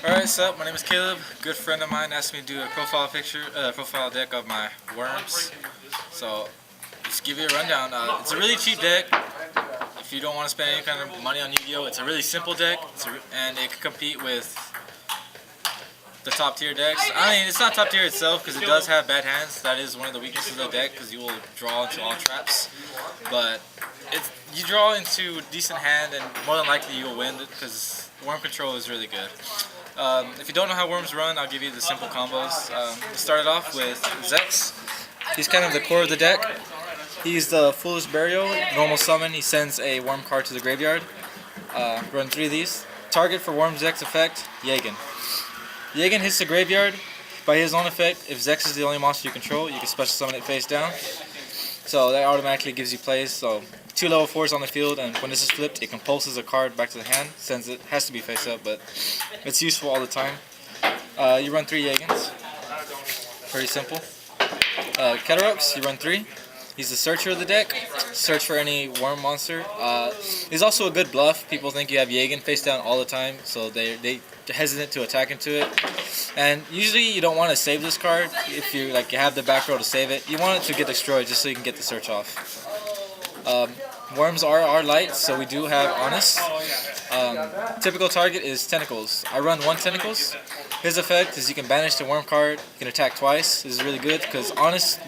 Alright, what's up? My name is Caleb. A good friend of mine asked me to do a profile deck of my worms. So, just give you a rundown. It's a really cheap deck. If you don't want to spend any kind of money on Yu-Gi-Oh, it's a really simple deck, and it can compete with the top tier decks. I mean, it's not top tier itself because it does have bad hands. That is one of the weaknesses of the deck because you will draw into all traps. But you draw into a decent hand, and more than likely you will win because worm control is really good. If you don't know how worms run, I'll give you the simple combos. We started off with Zex. He's kind of the core of the deck. He's the Foolish Burial, normal summon. He sends a worm card to the graveyard. Run 3 of these. Target for Worm Zex effect, Yagan. Yagan hits the graveyard. By his own effect, if Zex is the only monster you control, you can special summon it face down. So that automatically gives you plays. So 2 level 4s on the field, and when this is flipped, it compulses a card back to the hand. Sends it, has to be face up, but it's useful all the time. You run 3 Yagans. Pretty simple. Keterox, you run 3. He's the searcher of the deck. Search for any worm monster. He's also a good bluff. People think you have Yagan face down all the time, so they hesitant to attack into it. And usually you don't want to save this card if you you have the back row to save it. You want it to get destroyed just so you can get the search off. Worms are light, so we do have Honest. Typical target is Tentacles. I run 1 Tentacles. His effect is you can banish the worm card. You can attack twice. This is really good because Honest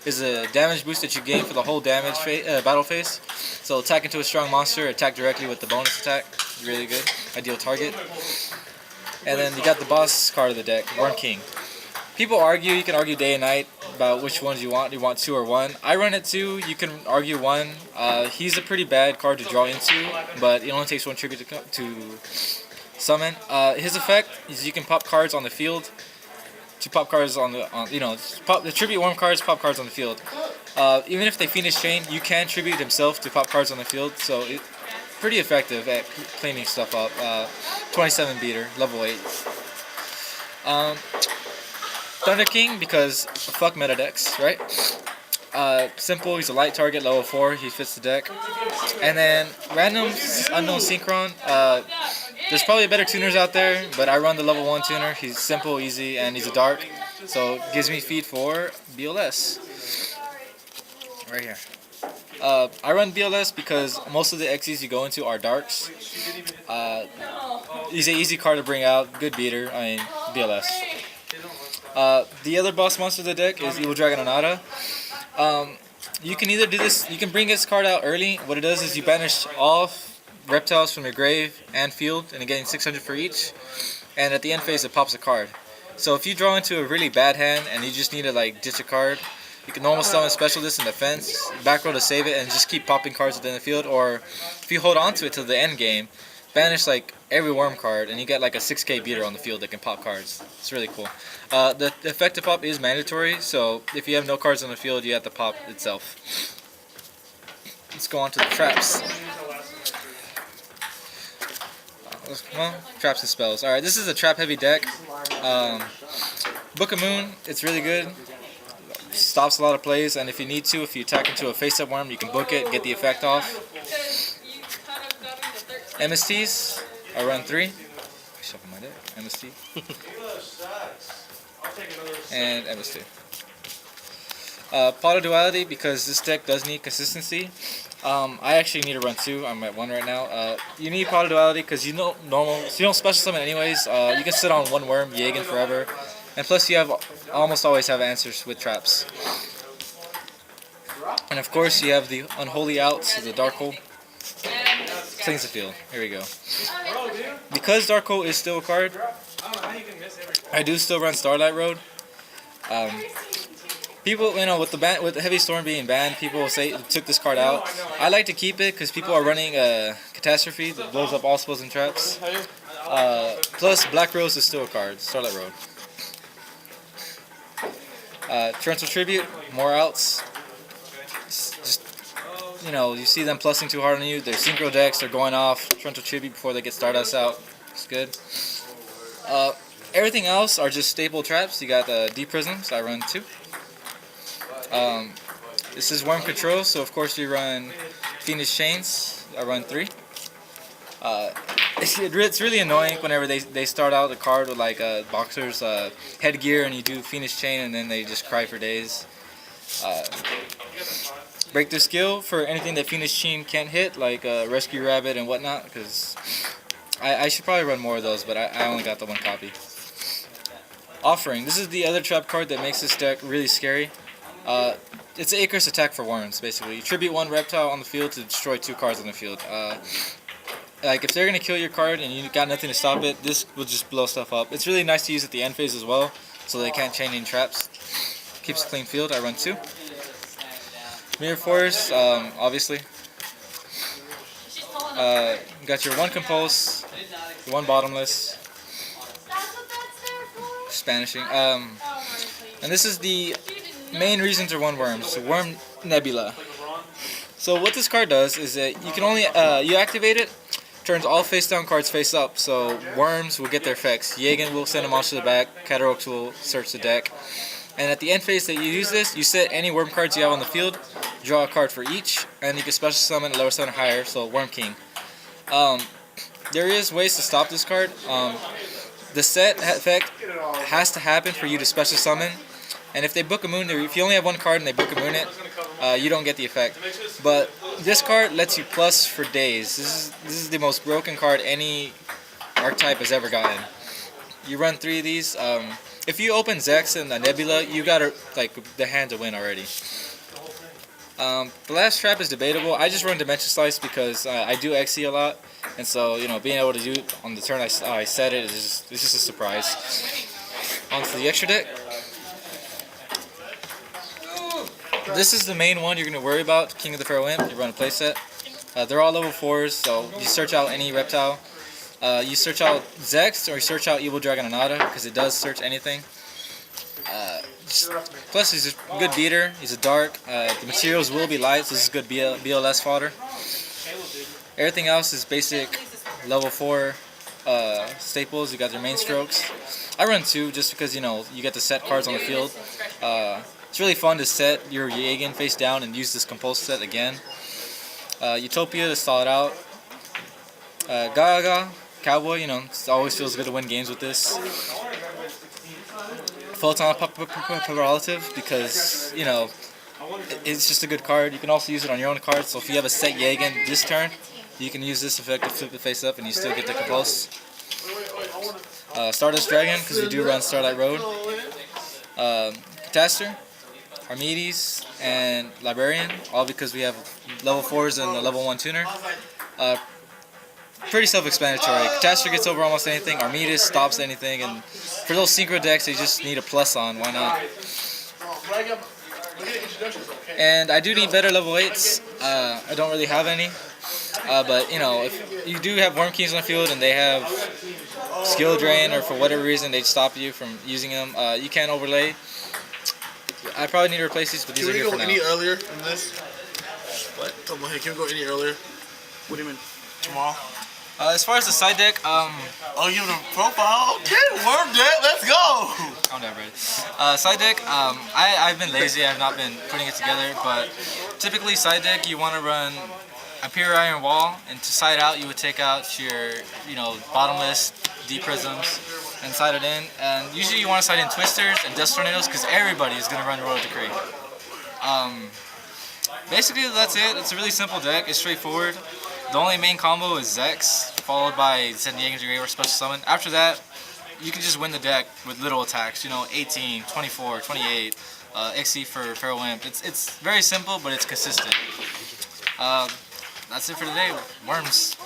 is a damage boost that you gain for the whole damage battle phase. So attack into a strong monster, attack directly with the bonus attack. Really good. Ideal target. And then you got the boss card of the deck, Worm King. People argue, you can argue day and night about which ones you want. You want 2 or 1. I run it 2, you can argue 1. He's a pretty bad card to draw into, but it only takes 1 tribute to summon. His effect is you can pop cards on the field. To pop cards the tribute worm cards, pop cards on the field. Even if they Phoenix Chain, you can tribute himself to pop cards on the field, so it's pretty effective at cleaning stuff up. 27 beater, level 8. Thunder King, because fuck meta decks, right? Simple, he's a light target, level 4, he fits the deck. And then random unknown Synchron. There's probably better tuners out there, but I run the level 1 tuner. He's simple, easy, and he's a dark, so it gives me feed for BLS. Right here. I run BLS because most of the Xyz you go into are darks. He's an easy card to bring out, good beater, I mean, BLS. The other boss monster of the deck is Evil Dragon Onata. You can either do this, you can bring this card out early. What it does is you banish all reptiles from your grave and field, and you're getting 600 for each. And at the end phase, it pops a card. So if you draw into a really bad hand and you just need to ditch a card, you can normal summon Special Disc in defense, back row to save it, and just keep popping cards within the field. Or if you hold on to it till the end game, banish every worm card, and you get a 6k beater on the field that can pop cards. It's really cool. The effect to pop is mandatory, so if you have no cards on the field, you have to pop itself. Let's go on to the traps. Well, traps and spells. Alright, this is a trap heavy deck. Book of Moon, it's really good. Stops a lot of plays, and if you need to, if you attack into a face-up worm, you can book it, get the effect off. MSTs, I run 3. Shuffle my deck. MST. And MST. Pot of Duality, because this deck does need consistency. I actually need to run 2. I'm at 1 right now. You need Pot of Duality because you don't special summon anyways. You can sit on 1 worm, Yagan forever. And plus you almost always have answers with traps. And of course you have the Unholy Outs, the Dark Hole. Cleans the field. Here we go. Because Dark Hole is still a card, I do still run Starlight Road. People, with the Heavy Storm being banned, people will say took this card out. I like to keep it because people are running Catastrophe that blows up all spells and traps. Plus, Black Rose is still a card. Starlight Road. Torrential Tribute, more outs. Just you see them plussing too hard on you. They're synchro decks. They're going off Torrential Tribute before they get Stardust out. It's good. Everything else are just staple traps. You got the Deep Prisms. I run 2. This is Worm Control, so of course you run Phoenix Chains. I run 3. It's really annoying whenever they start out the card with like boxer's headgear and you do Phoenix Chain and then they just cry for days. Breakthrough skill for anything that Phoenix Chain can't hit, like Rescue Rabbit and whatnot, because I should probably run more of those, but I only got the one copy. Offering. This is the other trap card that makes this deck really scary. It's an Icarus attack for worms, basically. You tribute one reptile on the field to destroy 2 cards on the field. Like if they're gonna kill your card and you got nothing to stop it, this will just blow stuff up. It's really nice to use at the end phase as well, so they can't chain any traps. Keeps a clean field. I run 2. Mirror Force, obviously. You got your 1 Compulse, your 1 Bottomless. Spanishing. And this is the main reason to run Worms. Worm Nebula. So what this card does is that you can only you activate it, turns all face down cards face up. So Worms will get their effects. Yagen will send a monster to the back. Catarrux will search the deck. And at the end phase that you use this, you set any worm cards you have on the field, draw a card for each, and you can special summon lower summon higher. So Worm King. There is ways to stop this card. The set effect has to happen for you to special summon, and if they book a moon, if you only have 1 card and they book a moon it, you don't get the effect. But this card lets you plus for days. This is the most broken card any archetype has ever gotten. You run 3 of these. If you open Zex and the Nebula, you got like the hand to win already. The last trap is debatable. I just run Dimension Slice because I do XE a lot, and so being able to do it on the turn I set it is just a surprise. On to the extra deck. This is the main one you're going to worry about, King of the Pharaoh Imp. You run a playset. They're all level 4s, so you search out any reptile. You search out Zex or you search out Evil Dragon Anata because it does search anything. Plus he's a good beater, he's a dark, the materials will be light, so this is good BLS fodder. Everything else is basic level 4 staples. You got your main strokes. I run 2 just because you get to set cards on the field. It's really fun to set your Yagen face down and use this Compulse set again. Utopia to stall it out. Gaga, Cowboy, it always feels good to win games with this. Photon Relative because, it's just a good card. You can also use it on your own cards, so if you have a set Yagen this turn, you can use this effect to flip it face up and you still get the Compulse. Stardust Dragon, because we do run Starlight Road. Catastor, Archimedes, and Librarian, all because we have level 4s and a level 1 tuner. Pretty self-explanatory. Catastor gets over almost anything, Archimedes stops anything, and for those synchro decks they just need a plus on, why not? And I do need better level 8s. I don't really have any. But if you do have Worm Kings on the field and they have skill drain or for whatever reason they stop you from using them, you can overlay. I probably need to replace these, but these are here for now. Can we go any earlier than this? What? Hey, can we go any earlier? What do you mean? Tomorrow? As far as the side deck, oh, you have a profile? Okay, worm deck, let's go! I'm not ready. Side deck, I've been lazy, I've not been putting it together, but typically side deck you want to run Imperial Iron Wall, and to side out you would take out your, bottomless D Prisms and side it in, and usually you want to side in Twisters and Death Tornadoes because everybody is going to run Royal Decree. Basically that's it. It's a really simple deck, it's straightforward. The only main combo is Zex, followed by Zen Yagen's or Special Summon. After that, you can just win the deck with little attacks, 18, 24, 28, XE for Pharaoh Imp. It's very simple, but it's consistent. That's it for today. Worms.